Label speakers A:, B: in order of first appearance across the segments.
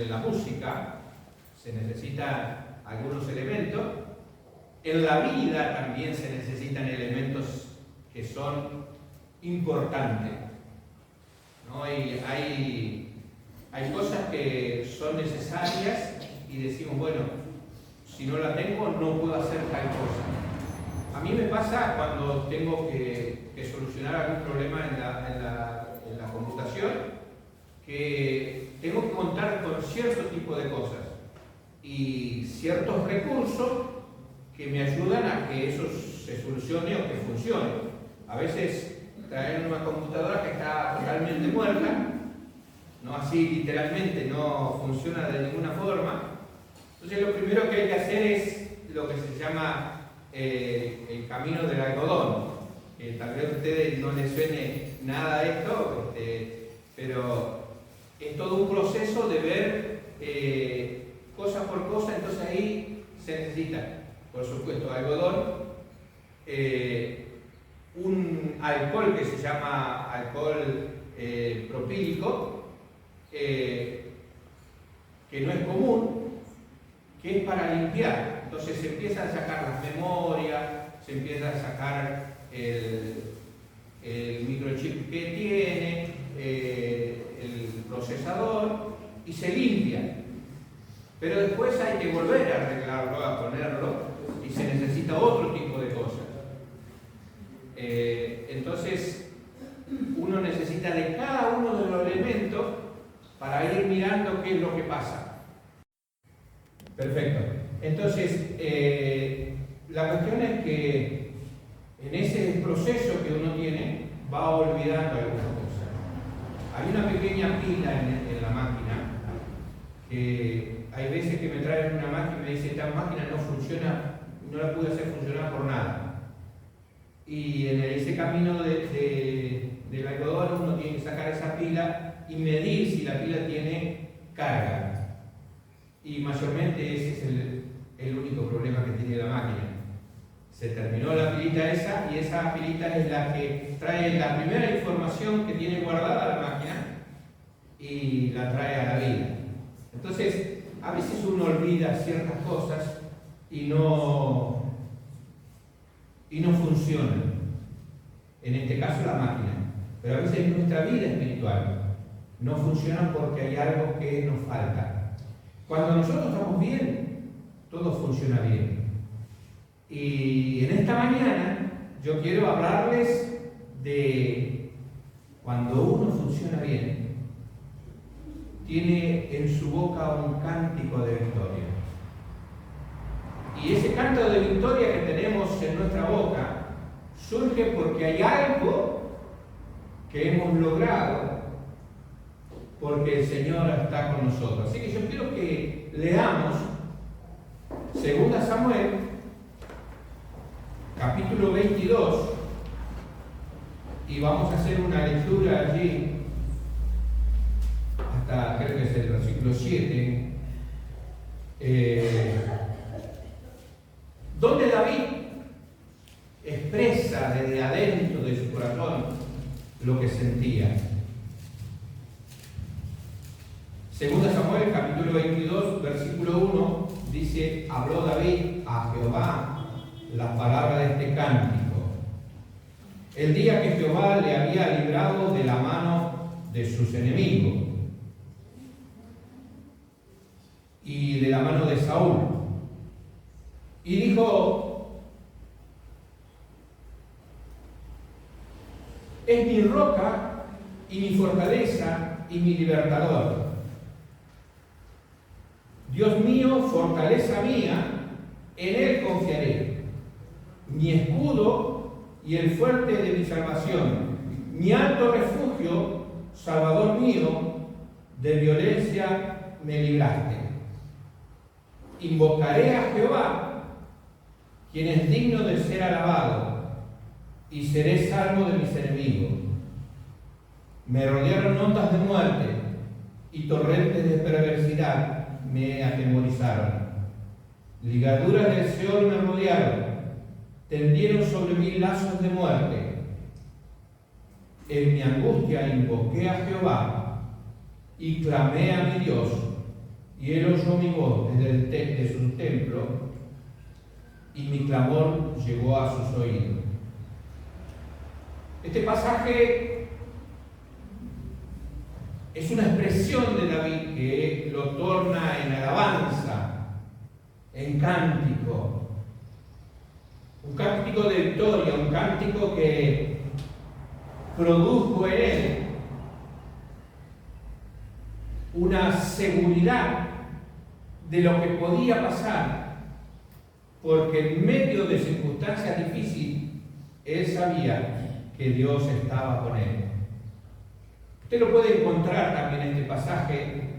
A: la música, se necesitan algunos elementos. En la vida también se necesitan elementos que son importantes, ¿no? Y hay cosas que son necesarias y decimos, bueno, si no la tengo no puedo hacer tal cosa. A mí me pasa cuando tengo que solucionar algún problema en la computación, que tengo que contar con cierto tipo de cosas y ciertos recursos que me ayudan a que eso se solucione o que funcione. A veces traen una computadora que está totalmente muerta, no así literalmente, no funciona de ninguna forma. Entonces lo primero que hay que hacer es lo que se llama el camino del algodón. Tal vez a ustedes no les suene nada esto, pero es todo un proceso de ver cosa por cosa. Entonces ahí se necesita, por supuesto, algodón, un alcohol que se llama alcohol propílico, que no es común, que es para limpiar. Entonces se empieza a sacar las memorias, se empieza a sacar el microchip que tiene, el procesador, y se limpia. Pero después hay que volver a arreglarlo, a ponerlo, y se necesita otro tipo de cosas. Entonces, uno necesita de cada uno de los elementos para ir mirando qué es lo que pasa. Perfecto. Entonces, la cuestión es que en ese proceso que uno tiene, va olvidando algunas cosas. Hay una pequeña pila en la máquina, que hay veces que me traen una máquina y me dicen, esta máquina no funciona, no la pude hacer funcionar por nada. Y en ese camino del algodón uno tiene que sacar esa pila y medir si la pila tiene carga. Y mayormente ese es el único problema que tiene la máquina. Se terminó la pilita esa, y esa pilita es la que trae la primera información que tiene guardada la máquina y la trae a la vida. Entonces, a veces uno olvida ciertas cosas y no funcionan. En este caso la máquina. Pero a veces en nuestra vida espiritual no funciona porque hay algo que nos falta. Cuando nosotros estamos bien, todo funciona bien. Y en esta mañana yo quiero hablarles de cuando uno funciona bien, tiene en su boca un cántico de victoria. Y ese canto de victoria que tenemos en nuestra boca surge porque hay algo que hemos logrado, porque el Señor está con nosotros. Así que yo quiero que leamos 2 Samuel, capítulo 22, y vamos a hacer una lectura allí hasta, creo que es el versículo 7, donde David expresa desde adentro de su corazón lo que sentía. 2 Samuel, capítulo 22, versículo 1, dice: habló David a Jehová las palabras de este cántico, el día que Jehová le había librado de la mano de sus enemigos y de la mano de Saúl. Y dijo: es mi roca y mi fortaleza y mi libertador. Dios mío, fortaleza mía, en Él confiaré. Mi escudo y el fuerte de mi salvación, mi alto refugio, Salvador mío, de violencia me libraste. Invocaré a Jehová, quien es digno de ser alabado, y seré salvo de mis enemigos. Me rodearon ondas de muerte y torrentes de perversidad me atemorizaron. Ligaduras del Seol me rodearon, tendieron sobre mí lazos de muerte. En mi angustia invoqué a Jehová y clamé a mi Dios, y él oyó mi voz desde su templo, y mi clamor llegó a sus oídos. Este pasaje es una expresión de David que lo torna en alabanza, en cántico. Un cántico de victoria, un cántico que produjo en él una seguridad de lo que podía pasar, porque en medio de circunstancias difíciles, él sabía que Dios estaba con él. Usted lo puede encontrar también en este pasaje,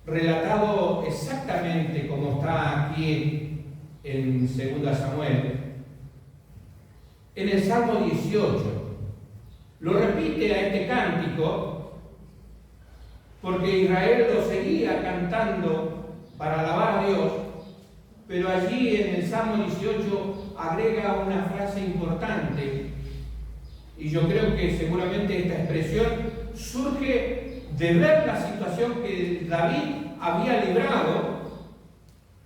A: relatado exactamente como está aquí en 2 Samuel, en el Salmo 18. Lo repite a este cántico porque Israel lo seguía cantando para alabar a Dios, pero allí en el Salmo 18 agrega una frase importante, y yo creo que seguramente esta expresión surge de ver la situación que David había librado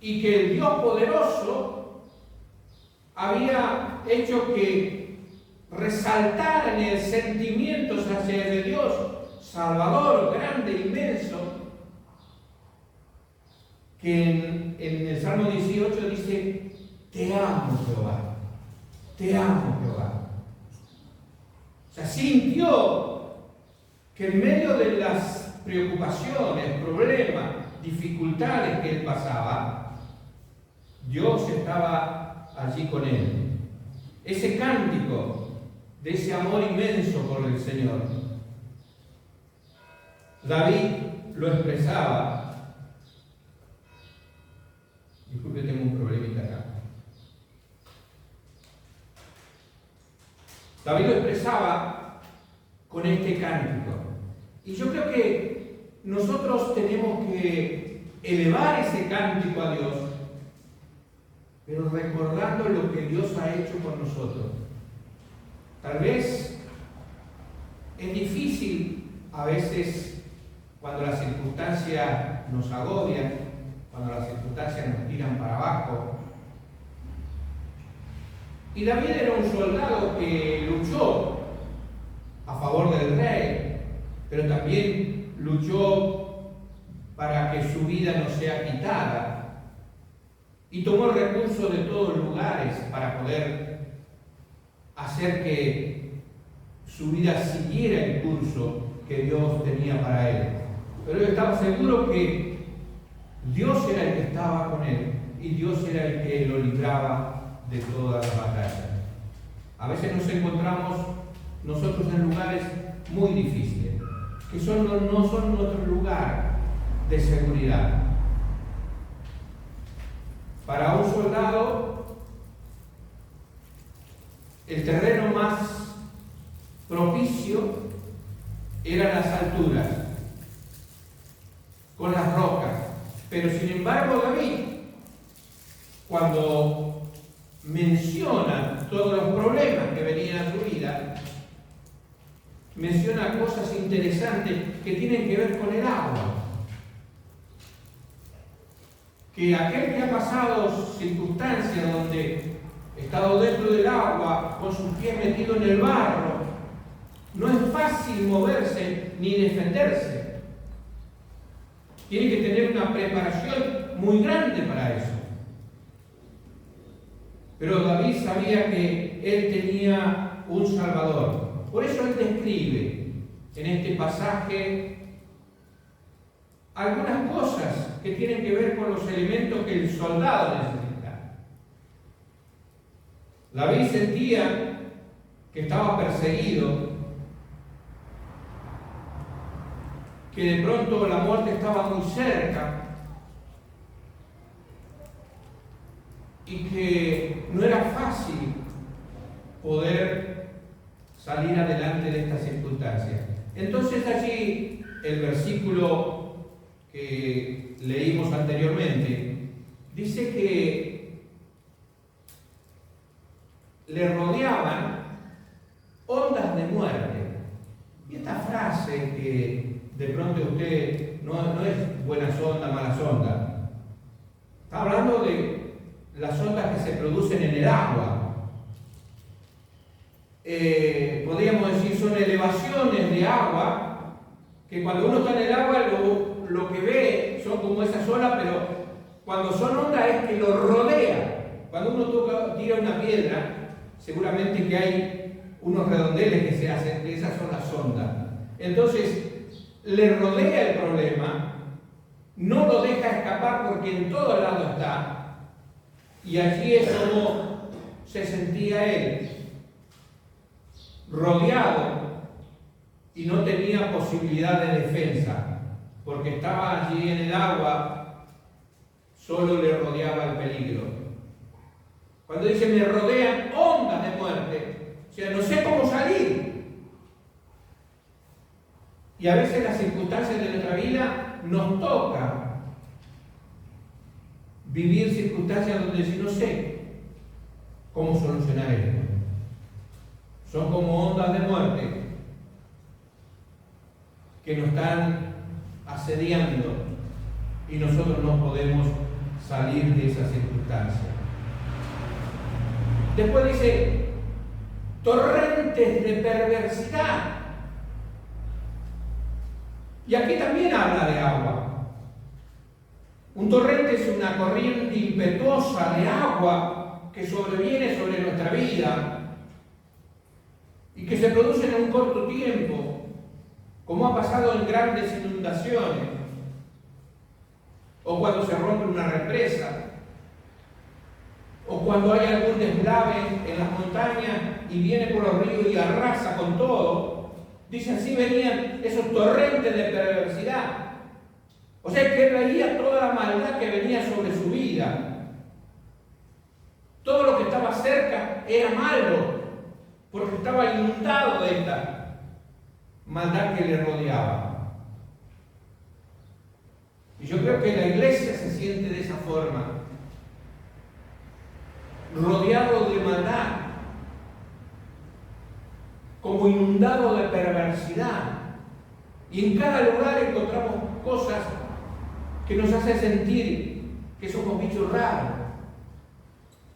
A: y que el Dios poderoso había hecho que resaltaran el sentimiento hacia el Dios Salvador, grande, inmenso, que en el Salmo 18 dice: te amo, Jehová, te amo, Jehová. O sea, sintió que en medio de las preocupaciones, problemas, dificultades que él pasaba, Dios estaba allí con él. Ese cántico de ese amor inmenso por el Señor, David lo expresaba. Disculpe, tengo un problemita acá. David lo expresaba con este cántico. Y yo creo que nosotros tenemos que elevar ese cántico a Dios, pero recordando lo que Dios ha hecho por nosotros. Tal vez es difícil a veces cuando las circunstancias nos agobian, cuando las circunstancias nos tiran para abajo. Y David era un soldado que luchó a favor del rey, pero también luchó para que su vida no sea quitada, y tomó recursos de todos lugares para poder hacer que su vida siguiera el curso que Dios tenía para él. Pero él estaba seguro que Dios era el que estaba con él, y Dios era el que lo libraba de todas las batallas. A veces nos encontramos nosotros en lugares muy difíciles, que no son nuestro lugar de seguridad. Para un soldado, el terreno más propicio eran las alturas, con las rocas. Pero sin embargo, David, cuando menciona todos los problemas que venían a su vida, menciona cosas interesantes que tienen que ver con el agua. Que aquel que ha pasado circunstancias donde ha estado dentro del agua, con sus pies metidos en el barro, no es fácil moverse ni defenderse. Tiene que tener una preparación muy grande para eso. Pero David sabía que él tenía un Salvador. Por eso él describe en este pasaje algunas cosas que tienen que ver con los elementos que el soldado necesita. David sentía que estaba perseguido, que de pronto la muerte estaba muy cerca, y que no era fácil poder salir adelante de estas circunstancias. Entonces allí el versículo que leímos anteriormente dice que le rodeaban ondas de muerte. Y esta frase que de pronto usted no es buena sonda, mala sonda. Está hablando de las ondas que se producen en el agua. Podríamos decir, son elevaciones de agua, que cuando uno está en el agua lo que ve son como esas olas, pero cuando son ondas es que lo rodea. Cuando uno tira una piedra, seguramente que hay unos redondeles que se hacen, que esas son las ondas. Entonces, le rodea el problema, no lo deja escapar porque en todo lado está, y allí es como se sentía él, rodeado, y no tenía posibilidad de defensa, porque estaba allí en el agua, solo le rodeaba el peligro. Cuando dice me rodean ondas de muerte, o sea, no sé cómo salir. Y a veces las circunstancias de nuestra vida nos toca vivir circunstancias donde si no sé cómo solucionar esto. Son como ondas de muerte que nos están asediando y nosotros no podemos salir de esa circunstancia. Después dice, torrentes de perversidad. Y aquí también habla de agua. Un torrente es una corriente impetuosa de agua que sobreviene sobre nuestra vida y que se produce en un corto tiempo, como ha pasado en grandes inundaciones, o cuando se rompe una represa, o cuando hay algún deslave en las montañas y viene por los ríos y arrasa con todo. Dice, así venían esos torrentes de perversidad. O sea que él veía toda la maldad que venía sobre su vida. Todo lo que estaba cerca era malo, porque estaba inundado de esta maldad que le rodeaba. Y yo creo que la iglesia se siente de esa forma, rodeado de maldad, como inundado de perversidad. Y en cada lugar encontramos cosas que nos hacen sentir que somos bichos raros.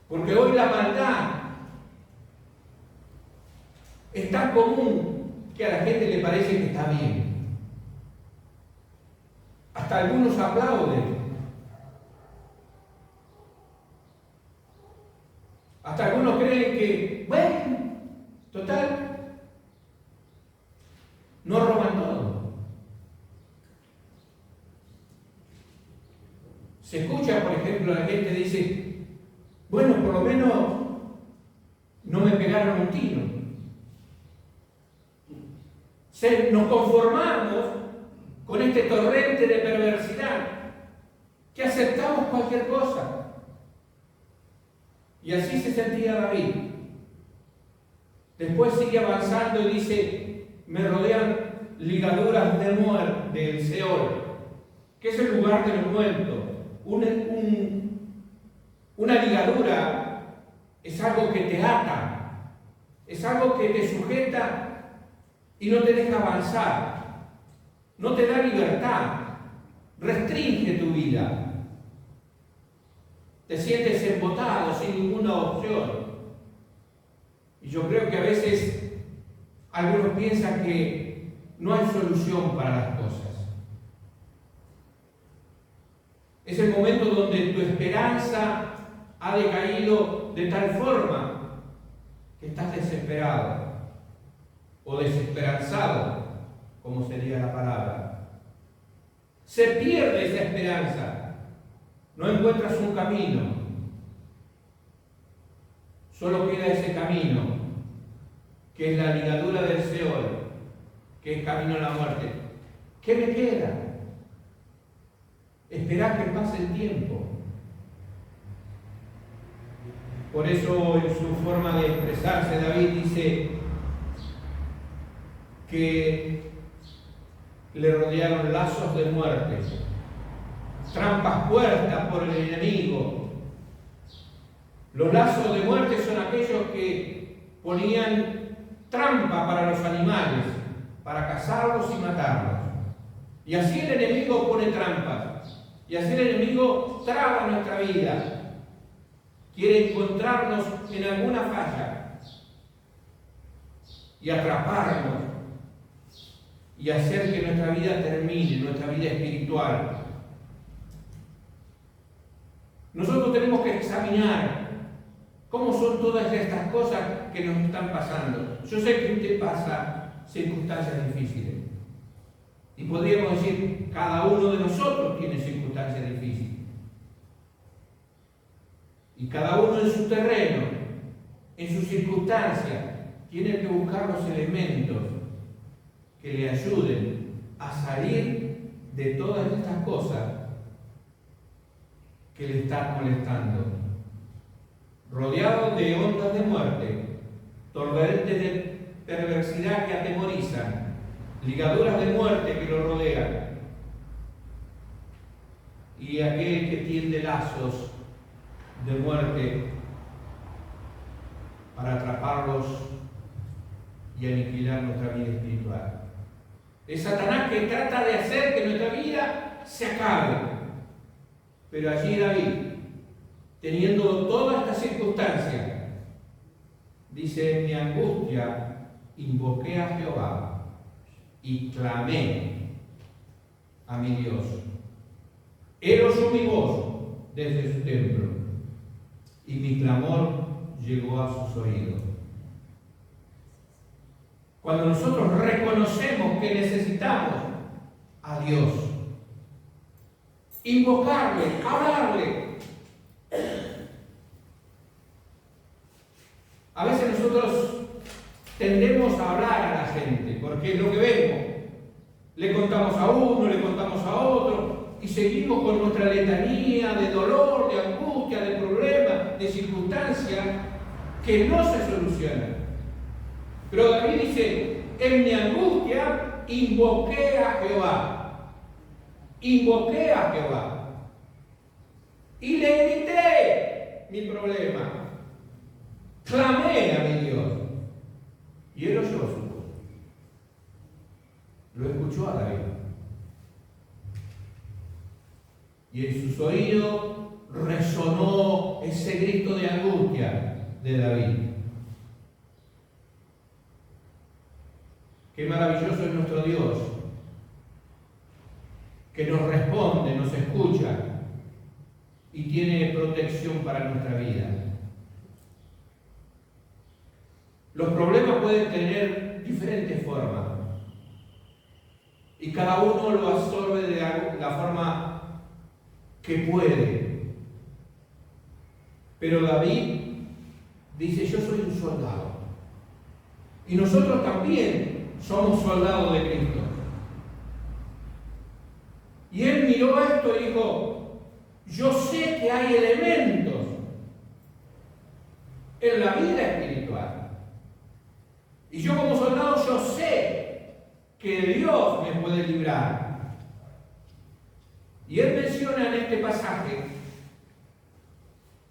A: Porque hoy la maldad es tan común que a la gente le parece que está bien. Hasta algunos aplauden. Hasta algunos creen que, bueno, total, no roban todo. Se escucha, por ejemplo, la gente dice, bueno, por lo menos no me pegaron un tiro. Nos conformamos con este torrente de perversidad, que aceptamos cualquier cosa. Y así se sentía David. Después sigue avanzando y dice, me rodean ligaduras de muerte del Seol, que es el lugar de los muertos. Una ligadura es algo que te ata, es algo que te sujeta y no te deja avanzar, no te da libertad, restringe tu vida. Te sientes embotado sin ninguna opción. Y yo creo que a veces algunos piensan que no hay solución para las cosas. Es el momento donde tu esperanza ha decaído de tal forma que estás desesperado o desesperanzado, como sería la palabra. Se pierde esa esperanza. No encuentras un camino. Solo queda ese camino, que es la ligadura del Seol, que es camino a la muerte. ¿Qué me queda? Esperar que pase el tiempo. Por eso en su forma de expresarse David dice que le rodearon lazos de muerte, trampas puestas por el enemigo. Los lazos de muerte son aquellos que ponían trampa para los animales, para cazarlos y matarlos. Y así el enemigo pone trampas. Y así el enemigo traba nuestra vida. Quiere encontrarnos en alguna falla y atraparnos y hacer que nuestra vida termine, nuestra vida espiritual. Nosotros tenemos que examinar cómo son todas estas cosas que nos están pasando. Yo sé que usted pasa circunstancias difíciles. Y podríamos decir, cada uno de nosotros tiene circunstancias difíciles. Y cada uno en su terreno, en su circunstancia, tiene que buscar los elementos que le ayuden a salir de todas estas cosas que le están molestando. Rodeado de ondas de muerte, torrentes de perversidad que atemorizan, ligaduras de muerte que lo rodean, y aquel que tiende lazos de muerte para atraparlos y aniquilar nuestra vida espiritual. Es Satanás que trata de hacer que nuestra vida se acabe. Pero allí David, teniendo todas estas circunstancias, dice: en mi angustia invoqué a Jehová y clamé a mi Dios. Él oyó mi voz desde su templo y mi clamor llegó a sus oídos. Cuando nosotros reconocemos que necesitamos a Dios, invocarle, hablarle. A veces nosotros tendemos a hablar a la gente, porque es lo que vemos. Le contamos a uno, le contamos a otro, y seguimos con nuestra letanía de dolor, de angustia, de problemas, de circunstancias que no se solucionan. Pero David dice: en mi angustia invoqué a Jehová. Invoqué a Jehová. Y le grité mi problema. Clamé a mi Dios. Y él oyó su voz. Lo escuchó a David. Y en sus oídos resonó ese grito de angustia de David. Qué maravilloso es nuestro Dios, que nos responde, nos escucha y tiene protección para nuestra vida. Los problemas pueden tener diferentes formas y cada uno lo absorbe de la forma que puede. Pero David dice: yo soy un soldado. Y nosotros también somos soldados de Cristo. Y él miró esto y dijo: yo sé que hay elementos en la vida espiritual. Y yo como soldado, yo sé que Dios me puede librar. Y él menciona en este pasaje,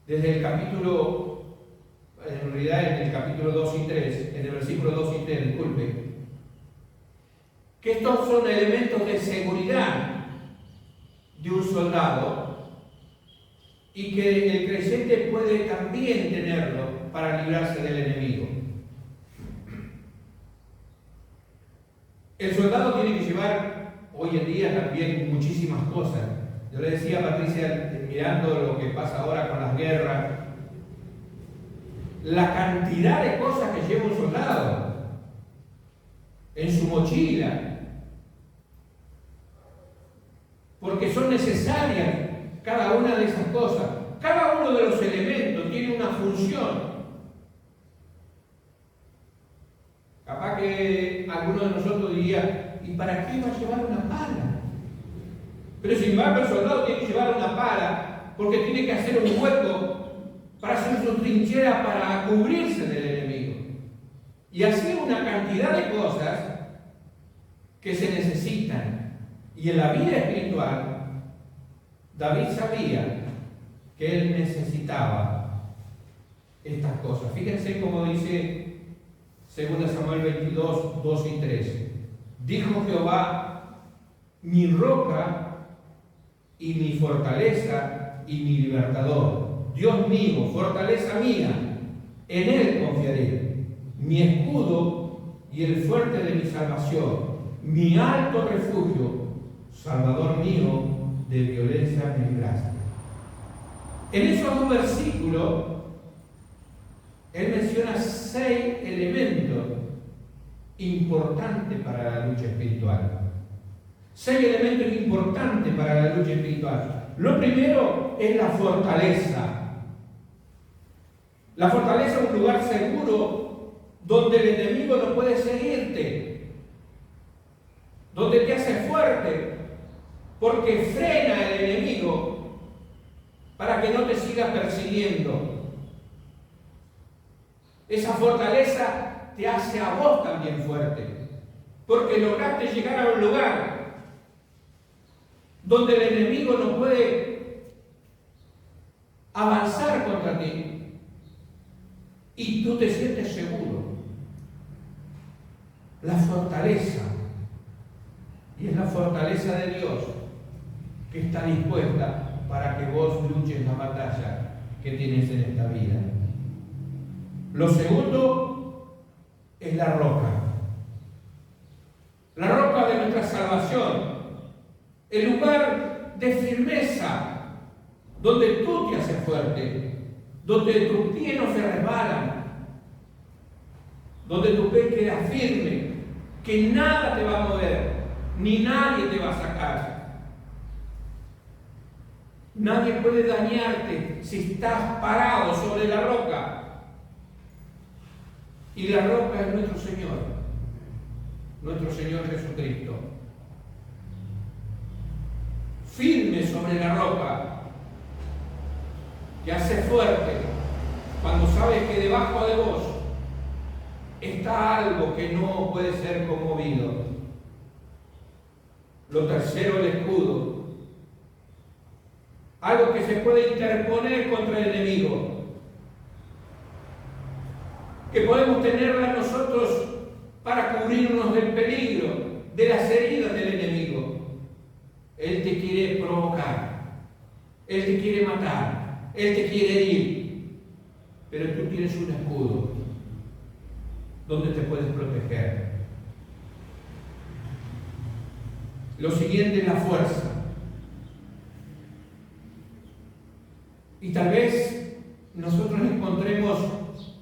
A: desde el capítulo, en realidad en el capítulo 2 y 3, en el versículo 2 y 3, disculpe, que estos son elementos de seguridad de un soldado y que el creyente puede también tenerlo para librarse del enemigo. El soldado tiene que llevar hoy en día también muchísimas cosas. Yo le decía a Patricia, mirando lo que pasa ahora con las guerras, la cantidad de cosas que lleva un soldado en su mochila, porque son necesarias cada una de esas cosas. Cada uno de los elementos tiene una función. Capaz que alguno de nosotros diría: ¿y para qué va a llevar una pala? Pero sin embargo el soldado tiene que llevar una pala porque tiene que hacer un hueco para hacer su trinchera, para cubrirse del enemigo. Y así una cantidad de cosas que se necesitan. Y en la vida espiritual, David sabía que él necesitaba estas cosas. Fíjense cómo dice 2 Samuel 22, 2 y 3. Dijo Jehová: mi roca y mi fortaleza y mi libertador. Dios mío, fortaleza mía, en Él confiaré. Mi escudo y el fuerte de mi salvación, mi alto refugio, Salvador mío, de violencia me libraste. En esos dos versículos, él menciona 6 elementos importantes para la lucha espiritual. 6 elementos importantes para la lucha espiritual. Lo primero es la fortaleza. La fortaleza es un lugar seguro donde el enemigo no puede seguirte, donde te hace fuerte, porque frena el enemigo para que no te siga persiguiendo. Esa fortaleza te hace a vos también fuerte, porque lograste llegar a un lugar donde el enemigo no puede avanzar contra ti y tú te sientes seguro. La fortaleza, y es la fortaleza de Dios que está dispuesta para que vos luches la batalla que tienes en esta vida. Lo segundo es la roca de nuestra salvación, el lugar de firmeza donde tú te haces fuerte, donde tus pies no se resbalan, donde tu pie queda firme, que nada te va a mover, ni nadie te va a sacar. Nadie puede dañarte si estás parado sobre la roca. Y la roca es nuestro Señor Jesucristo. Firme sobre la roca, que hace fuerte cuando sabes que debajo de vos está algo que no puede ser conmovido. Lo tercero, el escudo. Algo que se puede interponer contra el enemigo, que podemos tenerla nosotros para cubrirnos del peligro, de las heridas del enemigo. Él te quiere provocar, Él te quiere matar, Él te quiere herir, pero tú tienes un escudo donde te puedes proteger. Lo siguiente es la fuerza. Y tal vez nosotros encontremos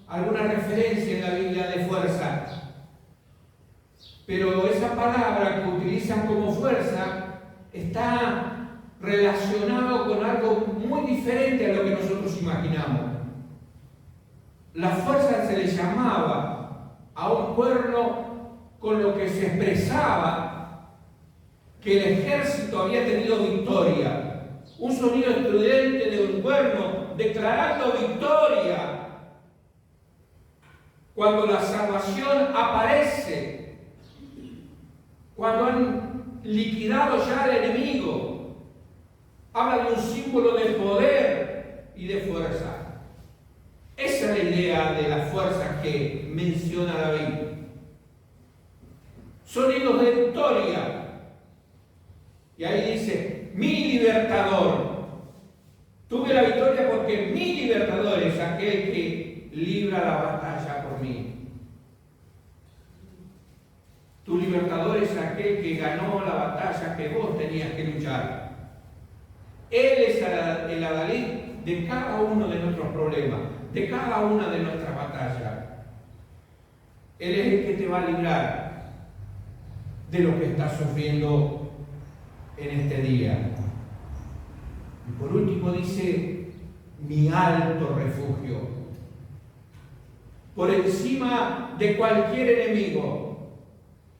A: alguna referencia en la Biblia de fuerza, pero esa palabra que utilizan como fuerza está relacionado con algo muy diferente a lo que nosotros imaginamos. La fuerza se le llamaba a un cuerno con lo que se expresaba que el ejército había tenido victoria. Un sonido estridente de un cuerno declarando victoria. Cuando la salvación aparece, cuando han liquidado ya al enemigo, habla de un símbolo de poder y de fuerza. Esa es la idea de la fuerza que menciona David. Sonidos de victoria. Y ahí dice, mi libertador. Tuve la victoria porque mi libertador es aquel que libra la batalla por mí. Tu libertador es aquel que ganó la batalla que vos tenías que luchar. Él es el adalid de cada uno de nuestros problemas, de cada una de nuestras batallas. Él es el que te va a librar de lo que estás sufriendo en este día. Y por último dice, mi alto refugio. Por encima de cualquier enemigo,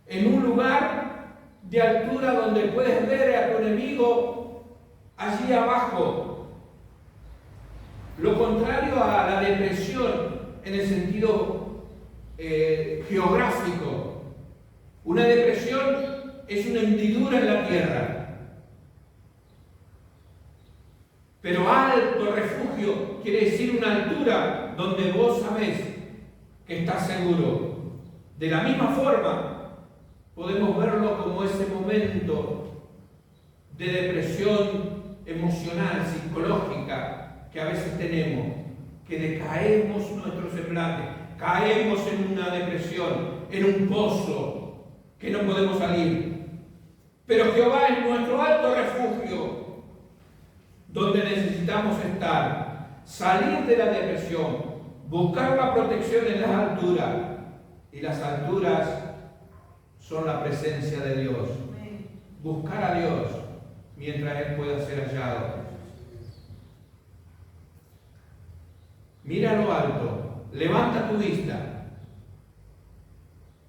A: en un lugar de altura donde puedes ver a tu enemigo allí abajo. Lo contrario a la depresión en el sentido geográfico. Una depresión es una hendidura en la tierra. Pero alto refugio quiere decir una altura donde vos sabés que estás seguro. De la misma forma, podemos verlo como ese momento de depresión emocional, psicológica que a veces tenemos, que decaemos nuestro semblante, caemos en una depresión, en un pozo que no podemos salir. Pero Jehová es nuestro alto refugio, donde necesitamos estar, salir de la depresión, buscar la protección en las alturas. Y las alturas son la presencia de Dios. Buscar a Dios mientras Él pueda ser hallado. Mira lo alto, levanta tu vista.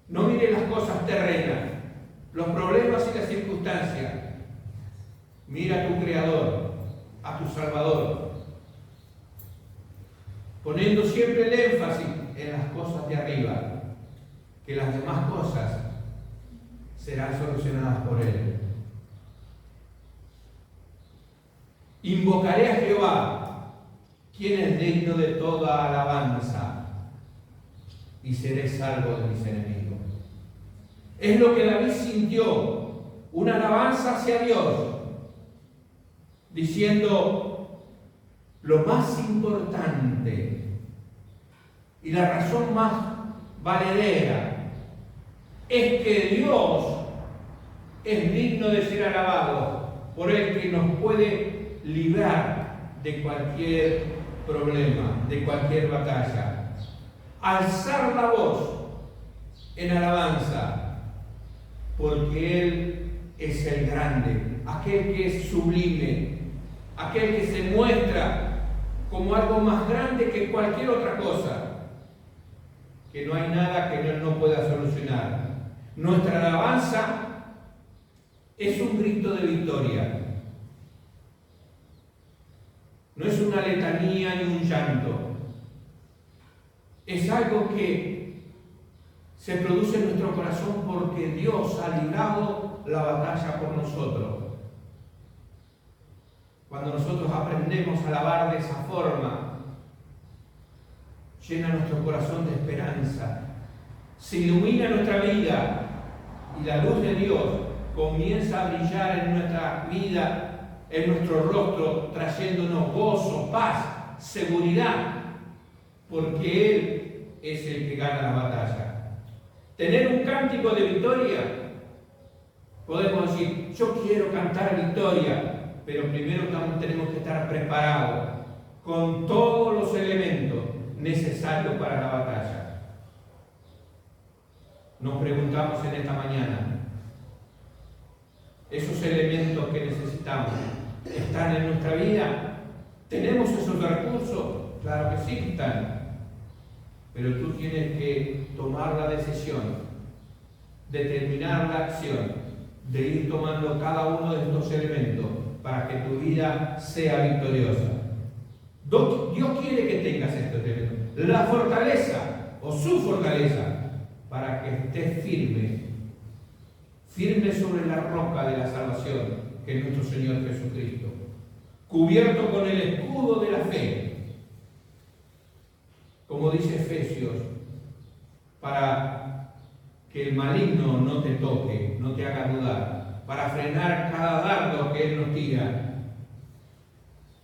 A: No mires las cosas terrenas, los problemas y las circunstancias. Mira a tu Creador, a tu Salvador, poniendo siempre el énfasis en las cosas de arriba, que las demás cosas serán solucionadas por Él. Invocaré a Jehová, quien es digno de toda alabanza, y seré salvo de mis enemigos. Es lo que David sintió, una alabanza hacia Dios, diciendo lo más importante y la razón más valedera es que Dios es digno de ser alabado, por el que nos puede librar de cualquier problema, de cualquier batalla. Alzar la voz en alabanza, porque Él es el grande, aquel que es sublime, aquel que se muestra como algo más grande que cualquier otra cosa, que no hay nada que Él no pueda solucionar. Nuestra alabanza es un grito de victoria. No es una letanía ni un llanto. Es algo que se produce en nuestro corazón porque Dios ha librado la batalla por nosotros. Cuando nosotros aprendemos a alabar de esa forma, llena nuestro corazón de esperanza, se ilumina nuestra vida y la luz de Dios comienza a brillar en nuestra vida, en nuestro rostro, trayéndonos gozo, paz, seguridad, porque Él es el que gana la batalla. Tener un cántico de victoria, podemos decir, yo quiero cantar victoria, pero primero tenemos que estar preparados con todos los elementos necesarios para la batalla. Nos preguntamos en esta mañana, ¿esos elementos que necesitamos están en nuestra vida? ¿Tenemos esos recursos? Claro que sí están. Pero tú tienes que tomar la decisión, determinar la acción, de ir tomando cada uno de estos elementos para que tu vida sea victoriosa. Dios quiere que tengas estos elementos. La fortaleza o su fortaleza para que estés firme sobre la roca de la salvación, que es nuestro Señor Jesucristo, cubierto con el escudo de la fe, como dice Efesios, para que el maligno no te toque, no te haga dudar, para frenar cada dardo que Él nos tira,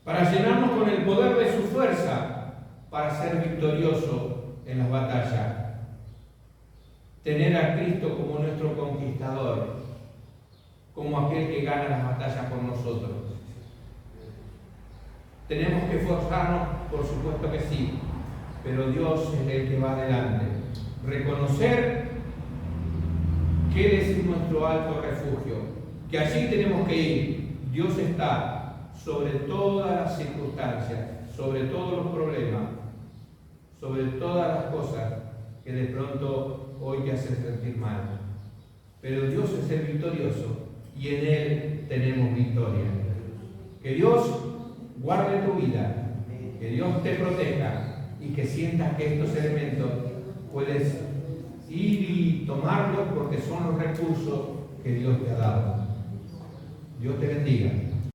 A: para llenarnos con el poder de su fuerza, para ser victorioso en las batallas. Tener a Cristo como nuestro conquistador, como aquel que gana las batallas por nosotros. Tenemos que esforzarnos, por supuesto que sí, pero Dios es el que va adelante. Reconocer que Él es nuestro alto refugio, que allí tenemos que ir. Dios está sobre todas las circunstancias, sobre todos los problemas, sobre todas las cosas que de pronto hoy te hacen sentir mal. Pero Dios es el victorioso y en Él tenemos victoria. Que Dios guarde tu vida, que Dios te proteja y que sientas que estos elementos puedes ir y tomarlos porque son los recursos que Dios te ha dado. Dios te bendiga.